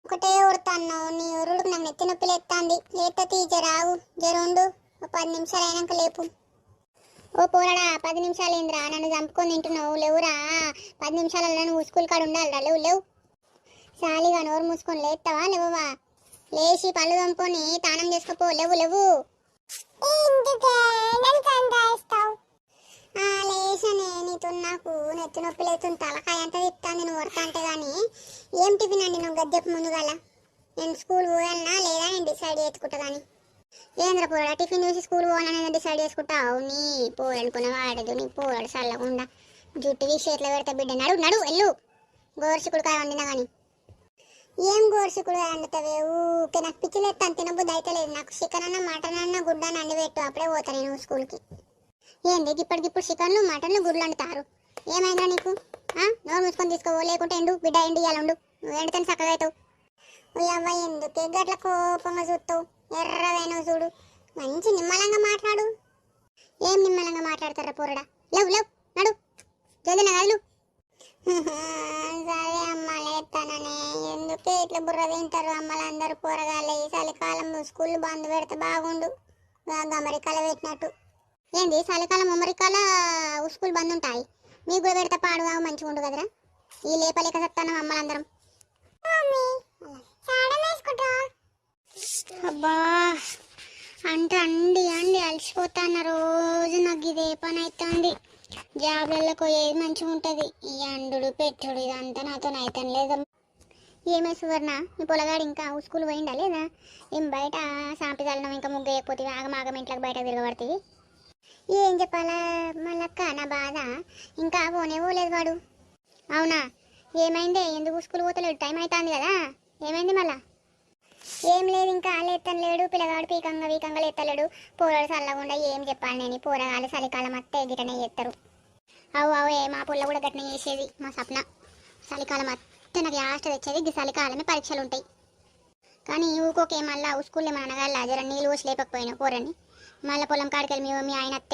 ఒకటే ఉడతాన్నావు నీ ఉరుడుకు నాకు నెత్తి నొప్పి లేస్తుంది. లేత తీజరావు జరుండు 10 నిమిషాలు అయినాక లేపు. ఓ పోరాడా 10 నిమిషాలు ఏంద్రా నన్ను చంపుకొని తింటున్నావు? లేవురా 10 నిమిషాలలో నువ్వు స్కూల్ కాడ ఉండాలిరా. లేవు లేవు. సాలిగా నోరు మూసుకొని లేస్తావా లేవవా? లేచి పళ్ళు చంపుకొని తానం చేసుకోపో. లేవు లేవు. లేచనే నీతో నాకు నెత్తి నొప్పి లేతుంది. తలకాయ అంతా తిప్పుతాను నేను వరక అంటే కానీ ఏం టిఫిన్ అండి నువ్వు గద్దెపు ముందుగల? నేను స్కూల్ పోయాలనా లేదా నేను డిసైడ్ చేసుకుంటా. కానీ ఏంద్ర పోరాడు టిఫిన్ చూసి స్కూల్ పోవాలని డిసైడ్ చేసుకుంటావు? నీ పోరనుకున్న వాడదు నీ పోరాడు చల్లకుండా జుట్టు తీసి చేతిలో పెడతా బిడ్డ. నడు నడు ఎల్లు. గోర్చికుడుకాయ వండినా కానీ ఏం గోర్చికుడుకాయ వండుతావే? ఊకే నాకు పిచ్చిలేస్తాను తినబుద్ధి అయితే లేదు. నాకు చికెన్ అన్న మటన్ అన్న గుడ్డ అన్న అండి పెట్టు అప్పుడే పోతా నేను స్కూల్కి. ఏంది ఇప్పటికిప్పుడు చికెన్లు మటన్లు గుడ్లు అంటారు? ఏమైందా నీకు? నోరు మూసుకొని తీసుకోవో లేకుంటే ఎండు బిడ్డ ఎండు ఇవ్వాలండు. నువ్వు ఎండుతాను చక్కగా అవుతావు. అవ్వ ఎందుకే గట్ల కోపంగా చూస్తావు? ఎర్రవేనో చూడు. మంచి నిమ్మలంగా మాట్లాడు. ఏం నిమ్మలంగా మాట్లాడతారా పోరడా? లేవు లేవు నడు జల్దిన కదలు. సరే అమ్మ లేస్తాననే. ఎందుకే ఇట్లా బుర్ర తింటారు అమ్మలందరూ పోరగాళ్ళే? ఈ చలికాలం స్కూల్ బంద్ పెడితే బాగుండు. అమెరికాలో పెట్టినట్టు. ఏంది చలికాలం అమెరికాల స్కూల్ బంద్ ఉంటాయి? మీకు కూడా పెడతా పాడుగా మంచిగా ఉండు కదరా. ఈ లేపలేక చెప్తాను అమ్మలందరం. అబ్బా అంటే అండి అండి అలసిపోతాను రోజు. నాకు ఇదే పని అవుతుంది. జాబ్లకు ఏది మంచిగా ఉంటుంది? ఈ అండు పెట్టుడు ఇదంతా నాతో అయితే లేదా? ఏమే సువర్ణ నీ పొలగాడు ఇంకా స్కూల్ పోయిందా లేదా? ఏం బయట సాంపిదాలను ఇంకా ముగ్గు వేయకపోతే ఆగమాగం ఇంట్లోకి బయట తిరగబడుతుంది. ఏం చెప్పాలా మళ్ళక్క నా బాధ. ఇంకా పోనే పోలేదు వాడు. అవునా ఏమైందే? ఎందుకు స్కూల్ పోతలేడు? టైం అవుతుంది కదా. ఏమైంది మళ్ళా? ఏం లేదు ఇంకా లేత్తను లేడు. పిల్లగాడు వీకంగా లేత్తలేడు. పోరాడు చల్లకుండా ఏం చెప్పాలి నేను? పోరగాలు చలికాలం అత్తే గిటనే చేస్తారు. అవు అవే మా పుల్ల కూడా గట్టిన చేసేది. మా సప్న చలికాలం అత్తే నాకు లాస్ట్ తెచ్చేది. చలికాలమే పరీక్షలు ఉంటాయి. కానీ ఊకోకే మళ్ళీ స్కూల్లో ఏమైనా అనగాల జర నీళ్ళు పోసి లేపకపోయినా పోరని. మళ్ళీ పొలం కాడికి వెళ్ళి మీ ఆయన అత్తే